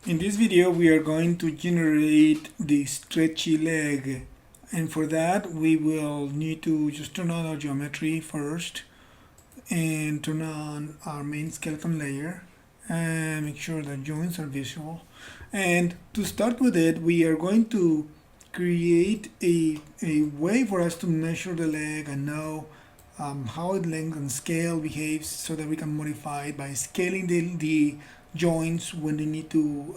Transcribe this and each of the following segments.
In this video we are going to generate the stretchy leg, and for that we will need to just turn on our geometry first and turn on our main skeleton layer and make sure that joints are visual. And to start with it, we are going to create a way for us to measure the leg and know how its length and scale behaves so that we can modify it by scaling the joints when they need to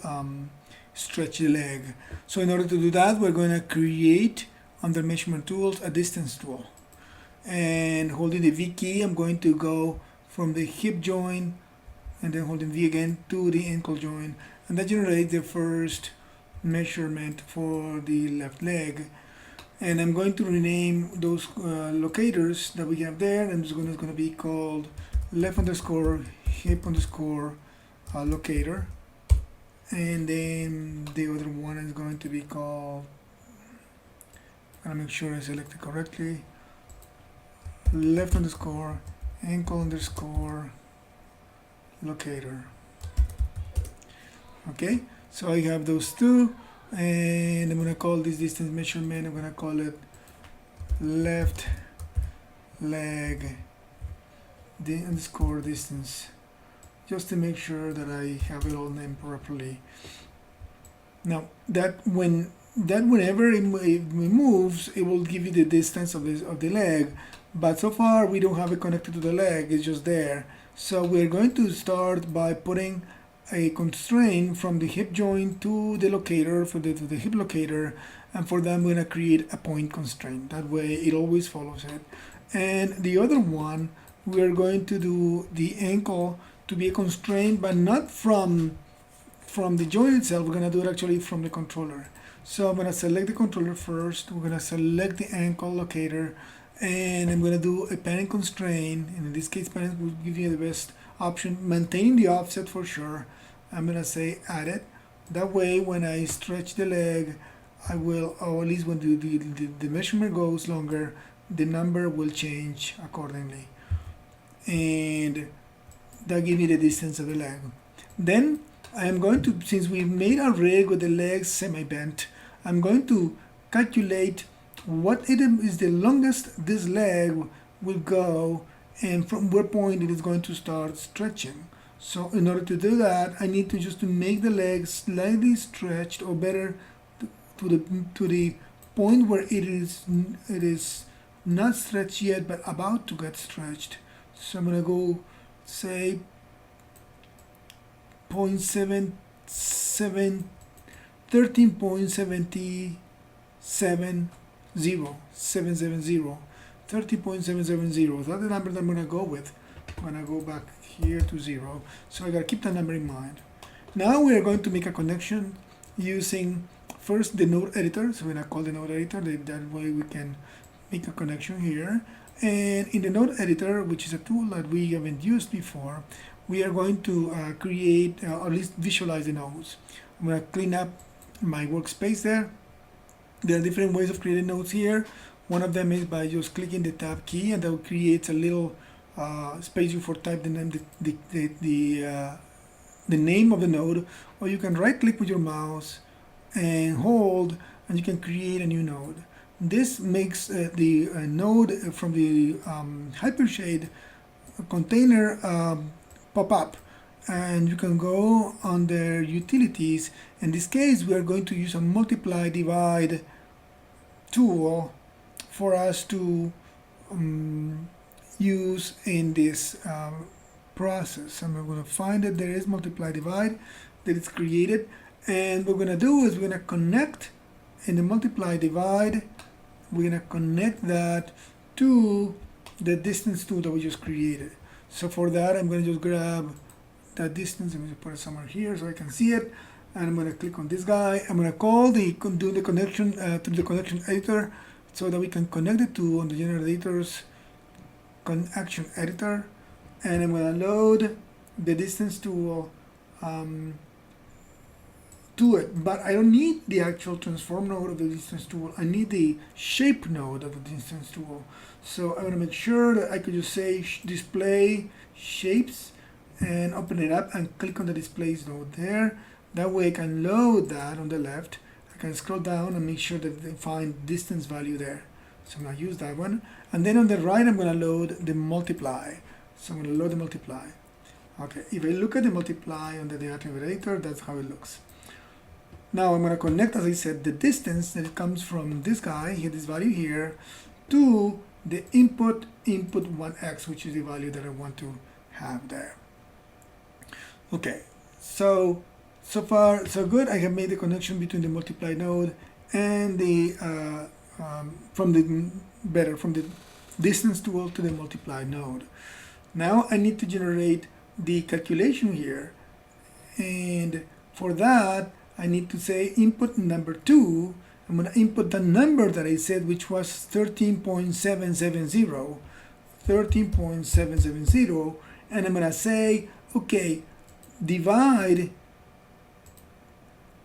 stretch the leg. So in order to do that, we're going to create under measurement tools a distance tool, and holding the V key I'm going to go from the hip joint and then holding V again to the ankle joint, and that generates the first measurement for the left leg. And I'm going to rename those locators that we have there, and it's going to be called left underscore hip underscore locator, and then the other one is going to be called, I'll make sure I select it correctly, left underscore ankle underscore locator. Okay, so I have those two, and I'm going to call this distance measurement, I'm going to call it left leg the underscore distance, just to make sure that I have it all named properly. Now whenever it moves, it will give you the distance of the leg, but so far we don't have it connected to the leg, it's just there. So we're going to start by putting a constraint from the hip joint to the locator, to the hip locator, and for that I'm going to create a point constraint. That way it always follows it. And the other one, we're going to do the ankle to be a constraint, but not from the joint itself. We're going to do it actually from the controller. So I'm going to select the controller first, we're going to select the ankle locator, and I'm going to do a panning constraint. And in this case, panning will give you the best option, maintaining the offset for sure. I'm going to say add it. That way when I stretch the leg, I will, or at least when the measurement goes longer, the number will change accordingly. And that gives me the distance of the leg. Then I am going to, since we made our rig with the legs semi-bent, I'm going to calculate what it is the longest this leg will go and from what point it is going to start stretching. So in order to do that, I need to just make the leg slightly stretched, or better, to the point where it is not stretched yet but about to get stretched. So I'm going to go say 13.770, 13.770. That's the number that I'm going to go with when I go back here to 0. So I got to keep that number in mind. Now we are going to make a connection using first the node editor. So we're going to call the node editor. That way we can make a connection here. And in the node editor, which is a tool that we haven't used before, we are going to create, or at least visualize the nodes. I'm going to clean up my workspace there. There are different ways of creating nodes here. One of them is by just clicking the tab key, and that will create a little space for type the name of the node, or you can right click with your mouse and hold, and you can create a new node. This makes the node from the Hypershade container pop up, and you can go under utilities. In this case, we are going to use a multiply divide tool for us to use in this process. I'm going to find that there is multiply divide that is created, and what we're going to do is we're going to connect in the multiply divide, we're going to connect that to the distance tool that we just created. So for that, I'm going to just grab that distance, I'm going to put it somewhere here so I can see it, and I'm going to click on this guy. I'm going to call do the connection through the connection editor, so that we can connect the two on the general editors action editor, and I'm going to load the distance tool to it, but I don't need the actual transform node of the distance tool. I need the shape node of the distance tool. So I'm going to make sure that I could just say display shapes and open it up and click on the displays node there. That way I can load that on the left. I can scroll down and make sure that they find distance value there. So I'm going to use that one. And then on the right, I'm going to load the multiply. So I'm going to load the multiply. Okay, if I look at the multiply on the data generator, that's how it looks. Now I'm going to connect, as I said, the distance that comes from this guy, here, this value here, to the input 1x, which is the value that I want to have there. Okay, so far so good. I have made the connection between the multiply node and the from the distance tool to the multiply node. Now I need to generate the calculation here, and for that I need to say input number 2. I'm going to input the number that I said, which was 13.770, and I'm going to say, okay, divide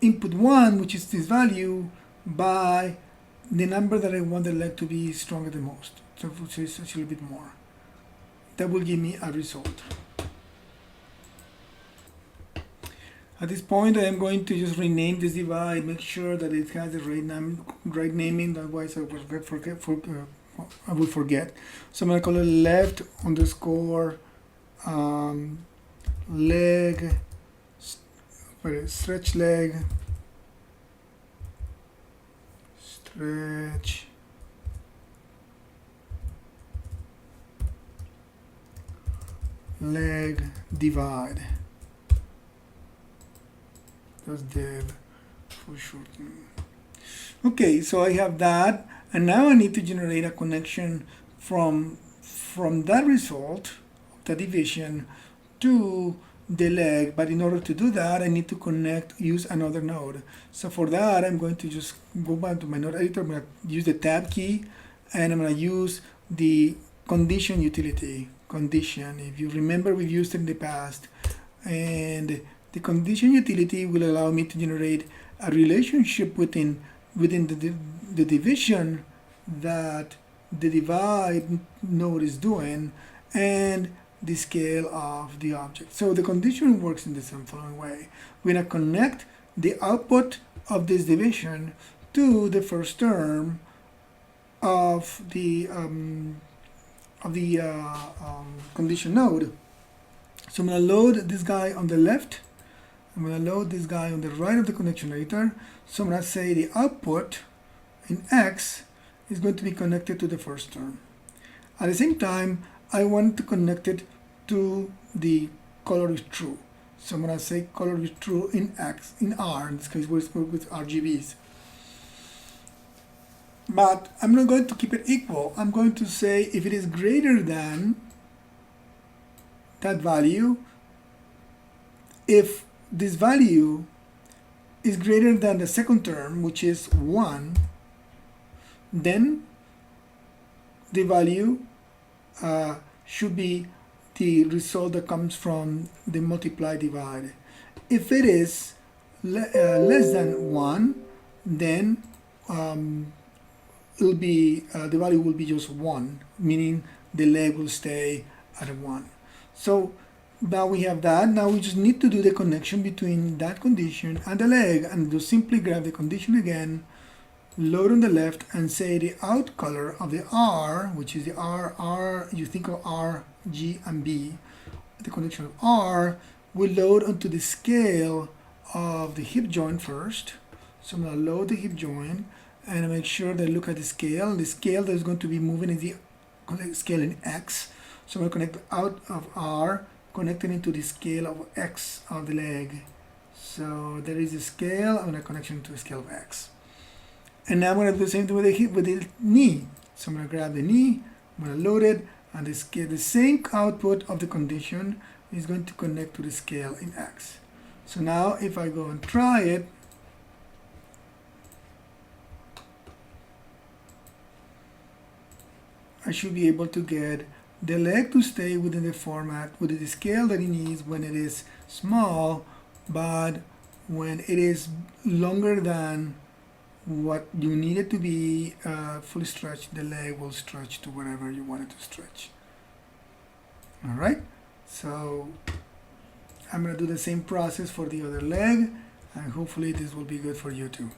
input 1, which is this value, by the number that I want the leg to be stronger the most, so it's a little bit more. That will give me a result. At this point, I am going to just rename this divide, make sure that it has the right naming, otherwise I will forget. So I'm going to call it left underscore leg, stretch leg, stretch leg divide. That's div for short. Okay, so I have that, and now I need to generate a connection from that result, the division, to the leg. But in order to do that, I need to use another node. So for that, I'm going to just go back to my node editor. I'm going to use the tab key, and I'm going to use the condition utility. Condition, if you remember, we've used it in the past, and the condition utility will allow me to generate a relationship within the division that the divide node is doing and the scale of the object. So the condition works in the following way. We're going to connect the output of this division to the first term of the condition node. So I'm going to load this guy on the left. I'm going to load this guy on the right of the connection generator. So I'm going to say the output in X is going to be connected to the first term. At the same time, I want to connect it to the color is true. So I'm going to say color is true in X, in R, in this case we're with RGBs. But I'm not going to keep it equal. I'm going to say if it is greater than that value, if this value is greater than the second term, which is 1, then the value should be the result that comes from the multiply divide. If it is less than 1, then it'll be the value will be just 1, meaning the leg will stay at 1. So now we have that. Now we just need to do the connection between that condition and the leg, and just simply grab the condition again, load on the left, and say the out color of the R, which is the R, you think of R, G, and B. The connection of R will load onto the scale of the hip joint first. So I'm going to load the hip joint and make sure that I look at the scale. The scale that is going to be moving is the scale in X. So I'm going to connect out of R, connecting into the scale of X of the leg. So there is a scale. I'm going to connection to the scale of X. And now I'm going to do the same thing with the hip, with the knee. So I'm going to grab the knee, I'm going to load it, and the scale, the same output of the condition is going to connect to the scale in X. So now if I go and try it, I should be able to get the leg to stay within the format, within the scale that it needs when it is small, but when it is longer than what you need it to be fully stretched, the leg will stretch to wherever you want it to stretch. Alright, so I'm going to do the same process for the other leg. and hopefully this will be good for you too.